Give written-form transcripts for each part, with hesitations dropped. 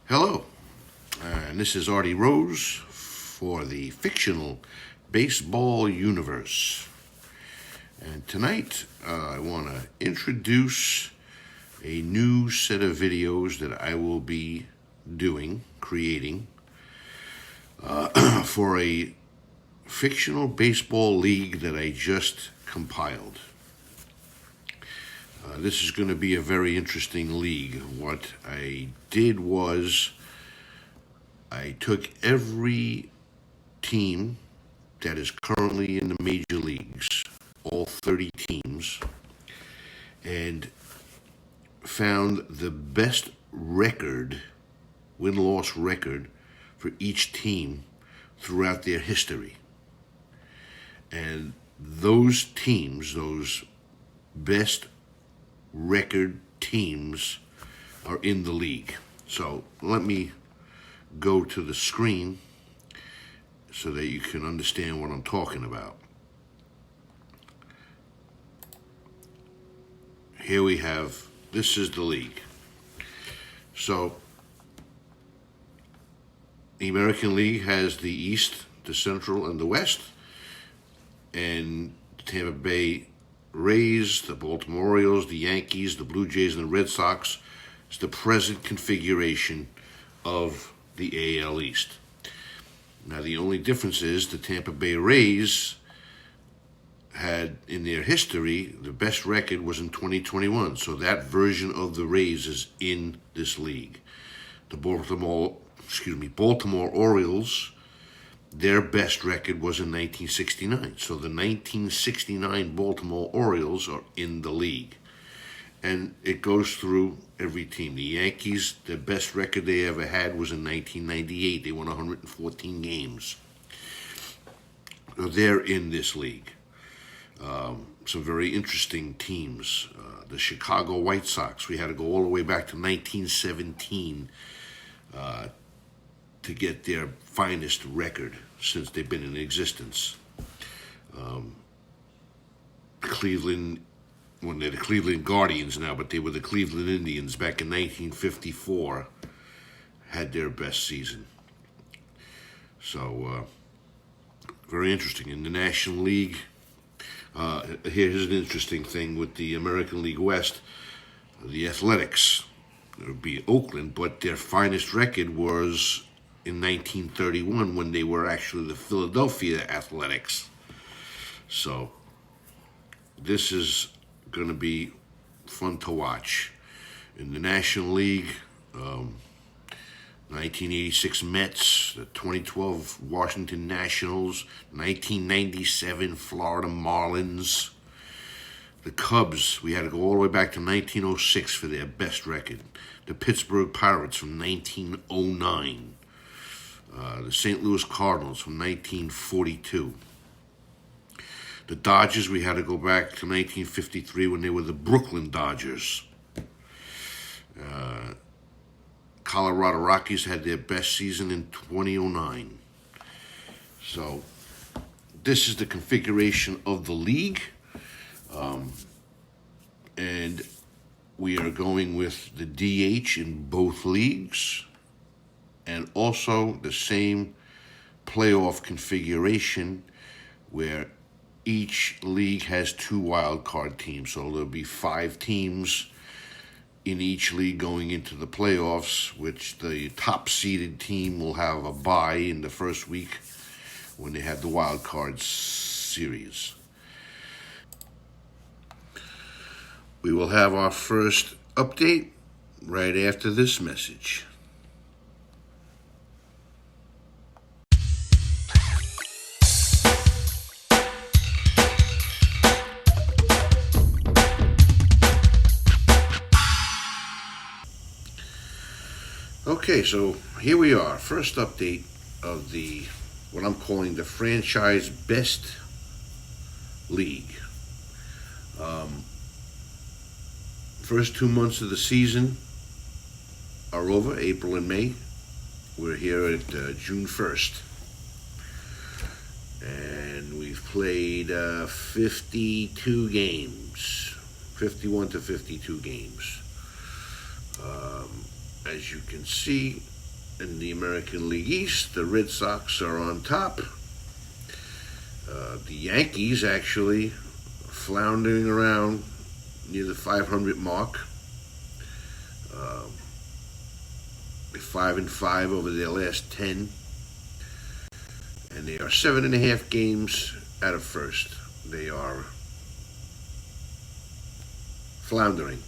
Hello, and this is Artie Rose for the fictional baseball universe. And tonight I want to introduce a new set of videos that I will be creating for a fictional baseball league that I just compiled. This is going to be a very interesting league. What I did was I took every team that is currently in the major leagues, all 30 teams, and found the best record, win-loss record, for each team throughout their history. And those teams, those best record teams, are in the league. So let me go to the screen so that you can understand what I'm talking about. Here we have, this is the league. So the American League has the East, the Central, and the West. And Tampa Bay Rays, the Baltimore Orioles, the Yankees, the Blue Jays, and the Red Sox is the present configuration of the AL East. Now, the only difference is the Tampa Bay Rays had, in their history, the best record was in 2021. So that version of the Rays is in this league. The Baltimore Orioles, their best record was in 1969. So the 1969 Baltimore Orioles are in the league. And it goes through every team. The Yankees, the best record they ever had was in 1998. They won 114 games. So they're in this league. Some very interesting teams. The Chicago White Sox, we had to go all the way back to 1917 to get their finest record since they've been in existence. Cleveland, when they're the Cleveland Guardians now, but they were the Cleveland Indians back in 1954, had their best season. So, very interesting. In the National League, here's an interesting thing with the American League West. The Athletics, it would be Oakland, but their finest record was in 1931 when they were actually the Philadelphia Athletics. So this is going to be fun to watch. In the National League, 1986 Mets, the 2012 Washington Nationals, 1997 Florida Marlins. The Cubs, we had to go all the way back to 1906 for their best record. The Pittsburgh Pirates from 1909. The St. Louis Cardinals from 1942. The Dodgers, we had to go back to 1953 when they were the Brooklyn Dodgers. Colorado Rockies had their best season in 2009. So this is the configuration of the league. And we are going with the DH in both leagues, and also the same playoff configuration where each league has 2 wild card teams. So there'll be 5 teams in each league going into the playoffs, which the top seeded team will have a bye in the first week when they have the wild card series. We will have our first update right after this message. Okay, so here we are. First update of what I'm calling the franchise best league. First 2 months of the season are over, April and May. We're here at June 1st. And we've played 52 games, 51 to 52 games. As you can see, In the American League East, the Red Sox are on top. The Yankees actually floundering around near the 500 mark. They're 5-5 over their last 10, and they are 7.5 games out of first. They are floundering.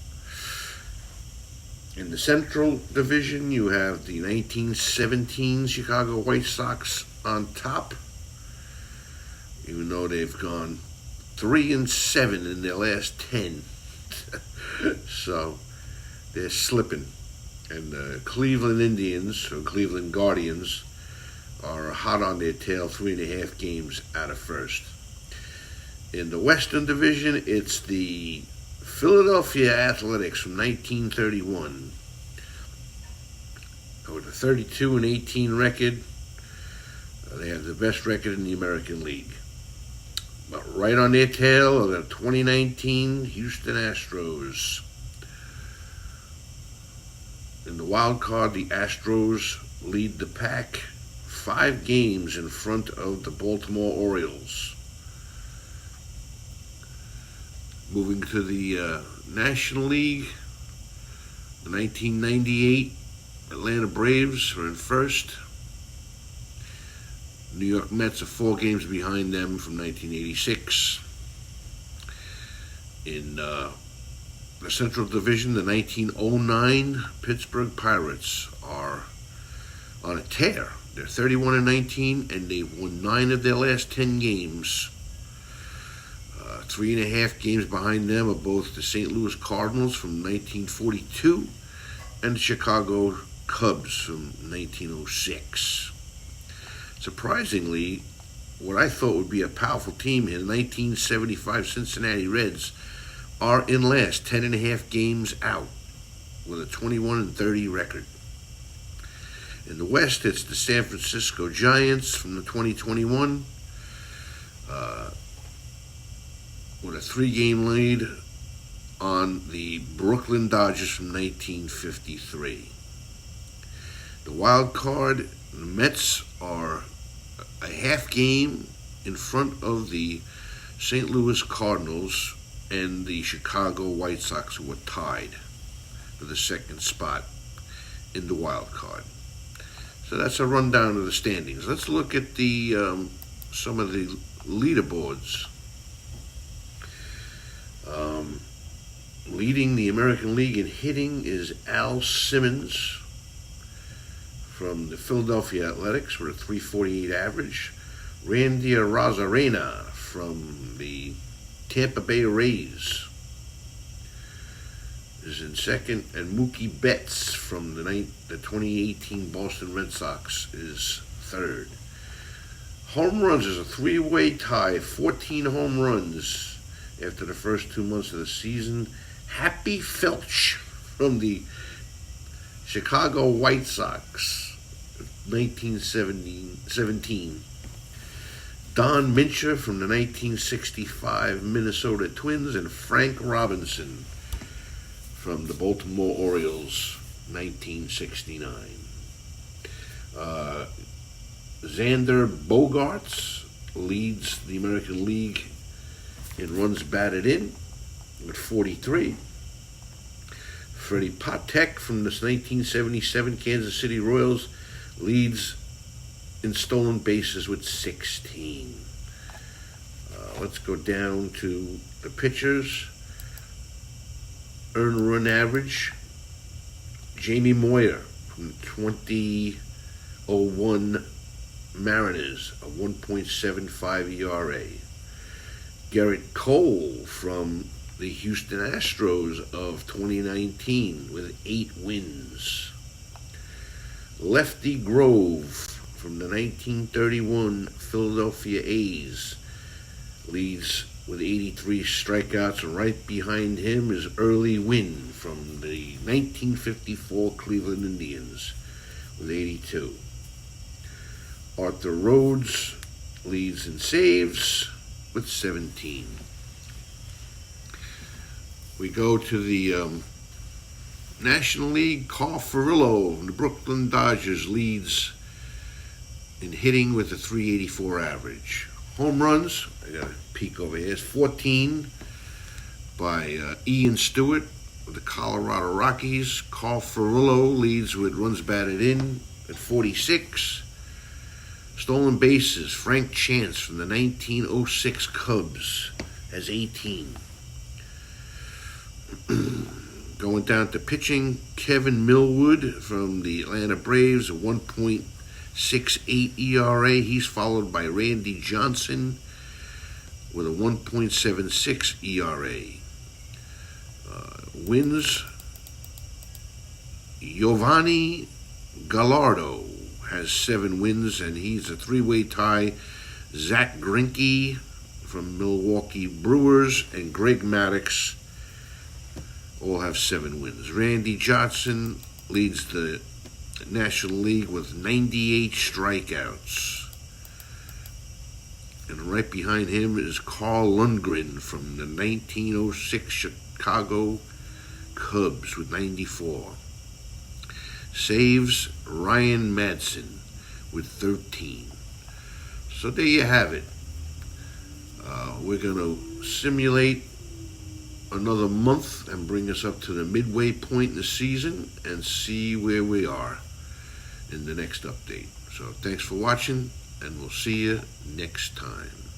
In the Central Division, you have the 1917 Chicago White Sox on top, even though they've gone 3-7 in their last 10. So they're slipping. And the Cleveland Indians, or Cleveland Guardians, are hot on their tail, 3.5 games out of first. In the Western Division, it's the Philadelphia Athletics from 1931. With a 32-18 record, they have the best record in the American League. But right on their tail are the 2019 Houston Astros. In the wild card, the Astros lead the pack 5 games in front of the Baltimore Orioles. Moving to the National League, the 1998 Atlanta Braves are in first. New York Mets are 4 games behind them from 1986. In the Central Division, the 1909 Pittsburgh Pirates are on a tear. They're 31-19, and they've won 9 of their last 10 games. 3.5 games behind them are both the St. Louis Cardinals from 1942 and the Chicago Cubs from 1906. Surprisingly, what I thought would be a powerful team here, the 1975 Cincinnati Reds, are in last, 10.5 games out, with a 21-30 record. In the West, it's the San Francisco Giants from the 2021, with a 3-game lead on the Brooklyn Dodgers from 1953. The wild card, the Mets are a half game in front of the St. Louis Cardinals and the Chicago White Sox, who are tied for the second spot in the wild card. So that's a rundown of the standings. Let's look at the some of the leaderboards. Leading the American League in hitting is Al Simmons from the Philadelphia Athletics with a 348 average. Randy Arozarena from the Tampa Bay Rays is in second, and Mookie Betts from the 2018 Boston Red Sox is third. Home runs is a 3-way tie, 14 home runs after the first 2 months of the season. Happy Felch from the Chicago White Sox, 1917. Don Mincher from the 1965 Minnesota Twins, and Frank Robinson from the Baltimore Orioles, 1969. Xander Bogaerts leads the American League in runs batted in with 43. Freddie Patek from the 1977 Kansas City Royals leads in stolen bases with 16. Let's go down to the pitchers. Earned run average, Jamie Moyer from 2001 Mariners, a 1.75 ERA. Garrett Cole from the Houston Astros of 2019 with 8 wins. Lefty Grove from the 1931 Philadelphia A's leads with 83 strikeouts, and right behind him is Early Wynn from the 1954 Cleveland Indians with 82. Arthur Rhodes leads in saves with 17. We go to the National League, Carl Furillo, the Brooklyn Dodgers, leads in hitting with a 384 average. Home runs, I got a peek over here, is 14 by Ian Stewart of the Colorado Rockies. Carl Furillo leads with runs batted in at 46. Stolen bases, Frank Chance from the 1906 Cubs has 18. Going down to pitching, Kevin Millwood from the Atlanta Braves, a 1.68 ERA. He's followed by Randy Johnson with a 1.76 ERA. Wins, Giovanni Gallardo has 7 wins, and he's a 3-way tie. Zach Greinke from Milwaukee Brewers and Greg Maddux all have 7 wins. Randy Johnson leads the National League with 98 strikeouts. And right behind him is Carl Lundgren from the 1906 Chicago Cubs with 94. Saves, Ryan Madsen with 13. So there you have it. We're going to simulate another month and bring us up to the midway point in the season and see where we are in the next update. So thanks for watching, and we'll see you next time.